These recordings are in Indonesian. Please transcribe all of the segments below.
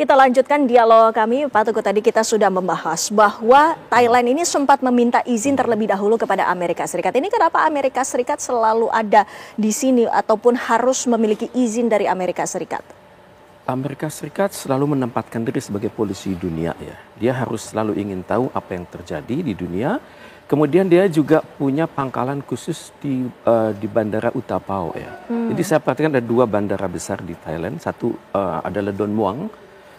Kita lanjutkan dialog kami, Pak Teguh. Tadi kita sudah membahas bahwa Thailand ini sempat meminta izin terlebih dahulu kepada Amerika Serikat. Ini kenapa Amerika Serikat selalu ada di sini ataupun harus memiliki izin dari Amerika Serikat? Amerika Serikat selalu menempatkan diri sebagai polisi dunia ya. Dia harus selalu ingin tahu apa yang terjadi di dunia. Kemudian dia juga punya pangkalan khusus di Bandara Utapao ya. Jadi saya perhatikan ada dua bandara besar di Thailand. Satu adalah Don Muang,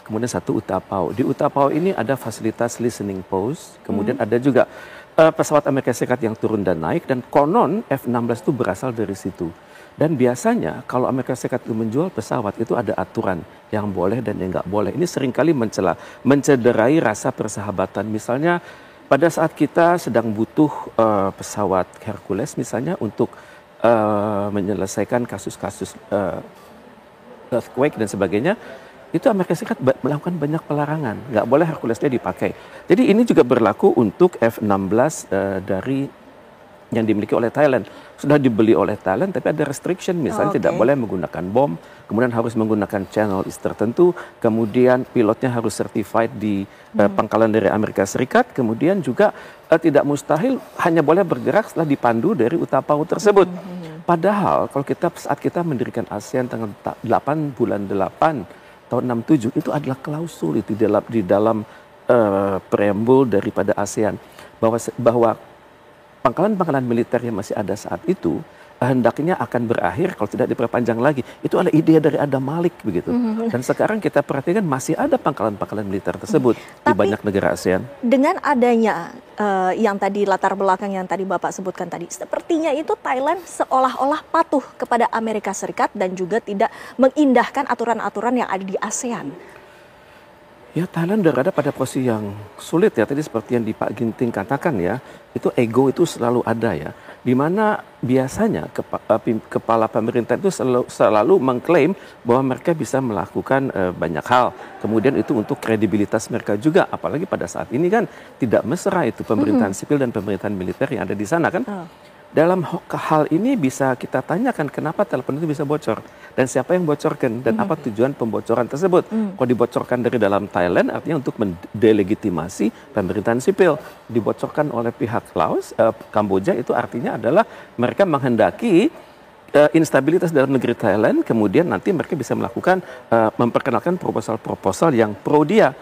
kemudian satu Utapao. Di Utapao ini ada fasilitas listening post. Kemudian ada juga pesawat Amerika Serikat yang turun dan naik. Dan konon F-16 itu berasal dari situ. Dan biasanya kalau Amerika Serikat itu menjual pesawat itu ada aturan yang boleh dan yang nggak boleh. Ini seringkali mencederai rasa persahabatan. Misalnya pada saat kita sedang butuh pesawat Hercules misalnya untuk menyelesaikan kasus-kasus earthquake dan sebagainya, itu Amerika Serikat melakukan banyak pelarangan. Nggak boleh Herculesnya dipakai. Jadi ini juga berlaku untuk F-16 yang dimiliki oleh Thailand. Sudah dibeli oleh Thailand, tapi ada restriction, misalnya tidak boleh menggunakan bom, kemudian harus menggunakan channel tertentu, kemudian pilotnya harus certified di pangkalan dari Amerika Serikat, kemudian juga tidak mustahil hanya boleh bergerak setelah dipandu dari Utapao tersebut. Padahal kalau saat kita mendirikan ASEAN tanggal 8 bulan 8 tahun 67, itu adalah klausul itu di dalam preambul daripada ASEAN bahwa pangkalan-pangkalan militer yang masih ada saat itu hendaknya akan berakhir kalau tidak diperpanjang lagi. Itu adalah ide dari Adam Malik begitu. Dan sekarang kita perhatikan masih ada pangkalan-pangkalan militer tersebut di banyak negara ASEAN. Dengan adanya yang tadi latar belakang yang tadi Bapak sebutkan tadi, sepertinya itu Thailand seolah-olah patuh kepada Amerika Serikat dan juga tidak mengindahkan aturan-aturan yang ada di ASEAN. Ya, Thailand berada pada posisi yang sulit ya. Tadi seperti yang Pak Ginting katakan ya, itu ego itu selalu ada ya. Di mana biasanya kepala pemerintah itu selalu mengklaim bahwa mereka bisa melakukan banyak hal. Kemudian itu untuk kredibilitas mereka juga. Apalagi pada saat ini kan tidak mesra itu pemerintahan sipil dan pemerintahan militer yang ada di sana kan. Dalam hal ini bisa kita tanyakan kenapa telepon itu bisa bocor dan siapa yang bocorkan dan apa tujuan pembocoran tersebut. Kalau dibocorkan dari dalam Thailand artinya untuk mendelegitimasi pemerintahan sipil. Dibocorkan oleh pihak Laos, Kamboja itu artinya adalah mereka menghendaki instabilitas dalam negeri Thailand, kemudian nanti mereka bisa melakukan memperkenalkan proposal-proposal yang pro dia.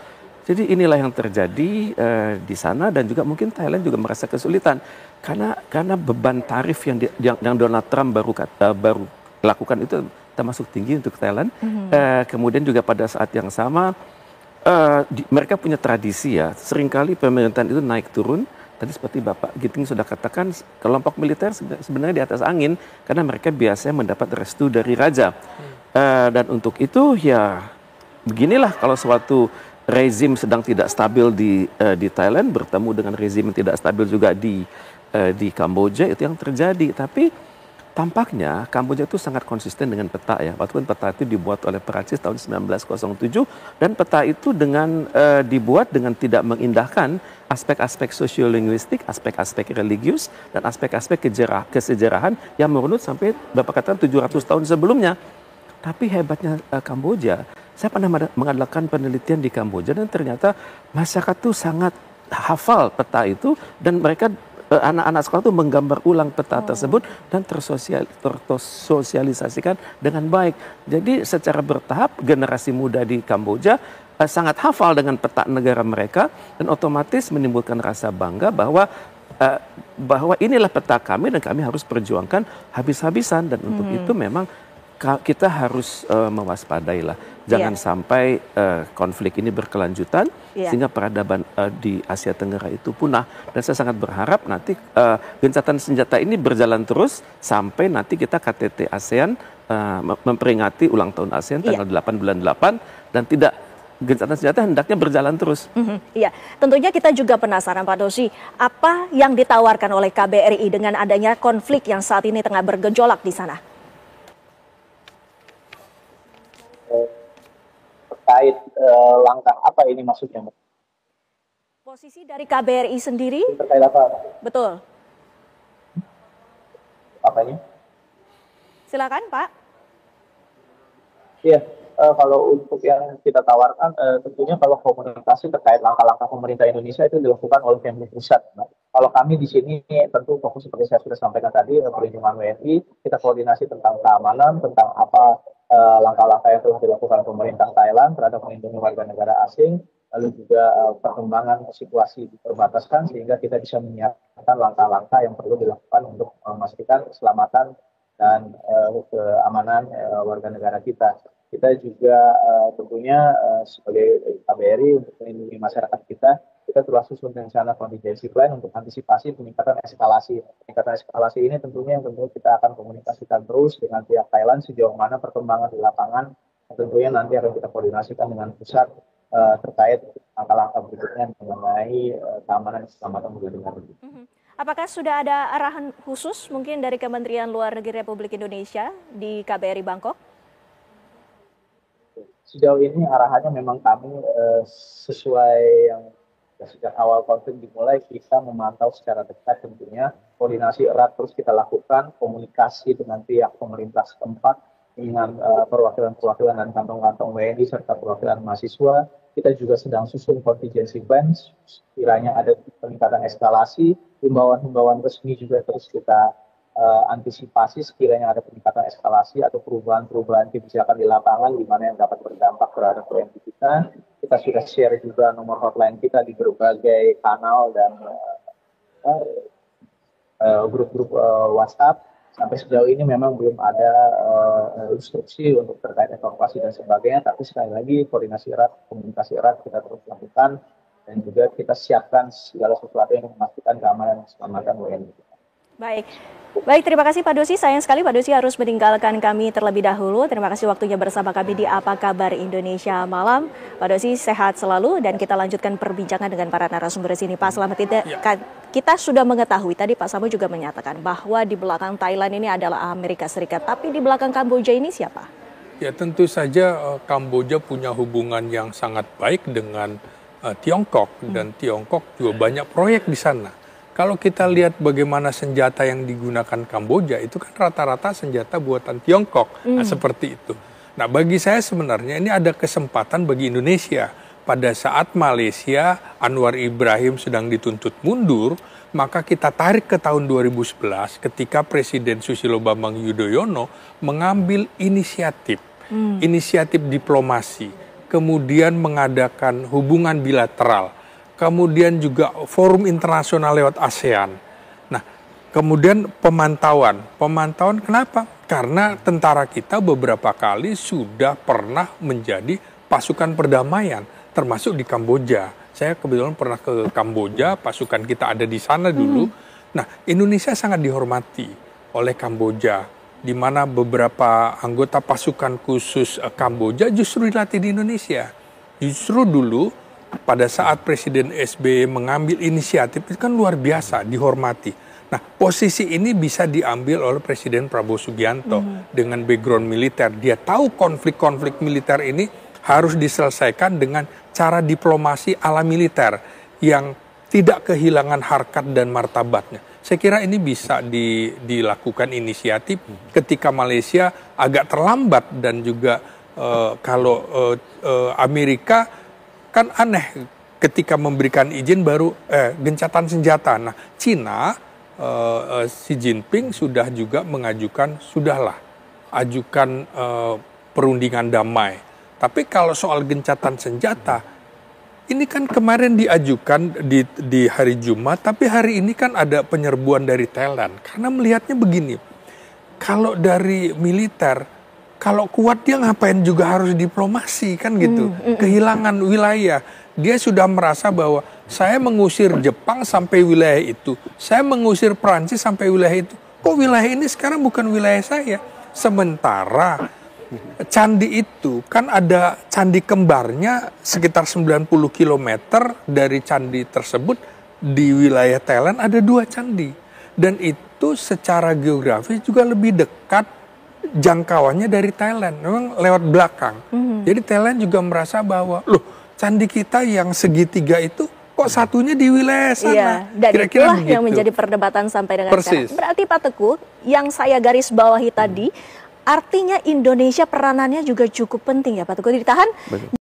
Jadi inilah yang terjadi di sana dan juga mungkin Thailand juga merasa kesulitan karena beban tarif yang Donald Trump baru lakukan itu termasuk tinggi untuk Thailand. Kemudian juga pada saat yang sama mereka punya tradisi ya, seringkali pemerintahan itu naik turun. Tadi seperti Bapak Ginting sudah katakan, kelompok militer sebenarnya di atas angin karena mereka biasanya mendapat restu dari raja. Dan untuk itu ya beginilah kalau suatu rezim sedang tidak stabil di Thailand bertemu dengan rezim yang tidak stabil juga di Kamboja, itu yang terjadi. Tapi tampaknya Kamboja itu sangat konsisten dengan peta ya. Walaupun peta itu dibuat oleh Perancis tahun 1907 dan peta itu dibuat dengan tidak mengindahkan aspek-aspek sosiolinguistik, aspek-aspek religius dan aspek-aspek kesejarahan yang merunut sampai Bapak katakan 700 tahun sebelumnya. Tapi hebatnya Kamboja, saya pernah mengadakan penelitian di Kamboja dan ternyata masyarakat itu sangat hafal peta itu dan mereka anak-anak sekolah itu menggambar ulang peta tersebut dan tersosialisasikan dengan baik. Jadi secara bertahap generasi muda di Kamboja sangat hafal dengan peta negara mereka dan otomatis menimbulkan rasa bangga bahwa inilah peta kami dan kami harus perjuangkan habis-habisan dan untuk itu memang kita harus mewaspadailah. Jangan sampai konflik ini berkelanjutan sehingga peradaban di Asia Tenggara itu punah. Dan saya sangat berharap nanti gencatan senjata ini berjalan terus sampai nanti kita KTT ASEAN memperingati ulang tahun ASEAN tanggal 8 bulan 8 dan tidak gencatan senjata hendaknya berjalan terus. Iya, tentunya kita juga penasaran Pak Dosi, apa yang ditawarkan oleh KBRI dengan adanya konflik yang saat ini tengah bergejolak di sana? Terkait langkah apa ini maksudnya? Posisi dari KBRI sendiri? Terkait apa? Betul. Apanya? Silakan Pak. Iya, kalau untuk yang kita tawarkan, tentunya kalau komunikasi terkait langkah-langkah pemerintah Indonesia itu dilakukan oleh Kemlu Pusat. Mbak. Kalau kami di sini tentu fokus seperti saya sudah sampaikan tadi, perlindungan WNI, kita koordinasi tentang keamanan, tentang apa langkah-langkah yang telah dilakukan pemerintah Thailand terhadap melindungi warga negara asing, lalu juga perkembangan situasi di perbatasan, sehingga kita bisa menyiapkan langkah-langkah yang perlu dilakukan untuk memastikan keselamatan dan keamanan warga negara kita. Kita juga tentunya sebagai KBRI untuk melindungi masyarakat kita telah susun rencana contingency plan untuk antisipasi peningkatan eskalasi. Peningkatan eskalasi ini tentunya kita akan komunikasikan terus dengan pihak Thailand sejauh mana perkembangan di lapangan. Tentunya nanti akan kita koordinasikan dengan pusat terkait langkah-langkah berikutnya mengenai keamanan dan keselamatan warga negara. Apakah sudah ada arahan khusus mungkin dari Kementerian Luar Negeri Republik Indonesia di KBRI Bangkok? Sejauh ini arahannya memang kami sesuai yang sejak awal konflik dimulai, kita memantau secara dekat tentunya, koordinasi erat terus kita lakukan, komunikasi dengan pihak pemerintah setempat, dengan perwakilan-perwakilan dan kantong-kantong WNI serta perwakilan mahasiswa. Kita juga sedang susun contingency plan, kiranya ada peningkatan eskalasi, himbauan-himbauan resmi juga terus kita antisipasi sekiranya ada peningkatan eskalasi atau perubahan-perubahan kebijakan di lapangan di mana yang dapat berdampak terhadap WNI kita. Kita sudah share juga nomor hotline kita di berbagai kanal dan grup-grup WhatsApp. Sampai sejauh ini memang belum ada instruksi untuk terkait evakuasi dan sebagainya, tapi sekali lagi koordinasi erat, komunikasi erat kita terus lakukan dan juga kita siapkan segala sesuatu yang memastikan keamanan dan keselamatan WNI. Baik, terima kasih Pak Dosi. Sayang sekali Pak Dosi harus meninggalkan kami terlebih dahulu. Terima kasih waktunya bersama kami di Apa Kabar Indonesia Malam. Pak Dosi sehat selalu dan kita lanjutkan perbincangan dengan para narasumber di sini. Pak, selamat tidak. Kita sudah mengetahui, tadi Pak Samo juga menyatakan bahwa di belakang Thailand ini adalah Amerika Serikat. Tapi di belakang Kamboja ini siapa? Ya tentu saja Kamboja punya hubungan yang sangat baik dengan Tiongkok. Dan Tiongkok juga banyak proyek di sana. Kalau kita lihat bagaimana senjata yang digunakan Kamboja, itu kan rata-rata senjata buatan Tiongkok. Nah, seperti itu. Nah, bagi saya sebenarnya ini ada kesempatan bagi Indonesia. Pada saat Malaysia, Anwar Ibrahim sedang dituntut mundur, maka kita tarik ke tahun 2011 ketika Presiden Susilo Bambang Yudhoyono mengambil inisiatif diplomasi, kemudian mengadakan hubungan bilateral, kemudian juga forum internasional lewat ASEAN. Nah, kemudian pemantauan kenapa? Karena tentara kita beberapa kali sudah pernah menjadi pasukan perdamaian, termasuk di Kamboja. Saya kebetulan pernah ke Kamboja, pasukan kita ada di sana dulu. Nah, Indonesia sangat dihormati oleh Kamboja, di mana beberapa anggota pasukan khusus Kamboja justru dilatih di Indonesia. Justru dulu pada saat Presiden SBY mengambil inisiatif itu kan luar biasa, dihormati. Nah, posisi ini bisa diambil oleh Presiden Prabowo Subianto dengan background militer. Dia tahu konflik-konflik militer ini harus diselesaikan dengan cara diplomasi ala militer yang tidak kehilangan harkat dan martabatnya. Saya kira ini bisa dilakukan inisiatif ketika Malaysia agak terlambat dan juga kalau Amerika kan aneh ketika memberikan izin baru gencatan senjata. Nah, Cina Xi Jinping sudah juga mengajukan ajukan perundingan damai. Tapi kalau soal gencatan senjata, ini kan kemarin diajukan di hari Jumat, tapi hari ini kan ada penyerbuan dari Thailand. Karena melihatnya begini, kalau dari militer, kalau kuat dia ngapain juga harus diplomasi kan gitu. Kehilangan wilayah. Dia sudah merasa bahwa saya mengusir Jepang sampai wilayah itu. Saya mengusir Perancis sampai wilayah itu. Kok wilayah ini sekarang bukan wilayah saya? Sementara candi itu kan ada candi kembarnya sekitar 90 km dari candi tersebut. Di wilayah Thailand ada 2 candi. Dan itu secara geografis juga lebih dekat jangkauannya dari Thailand, memang lewat belakang. Jadi Thailand juga merasa bahwa, loh, candi kita yang segitiga itu kok satunya di wilayah sana. Iya, dan kira-kira yang menjadi perdebatan sampai dengan sekarang. Berarti Pak Teguh, yang saya garis bawahi tadi, Artinya Indonesia peranannya juga cukup penting ya Pak Teguh. Ditahan Betul.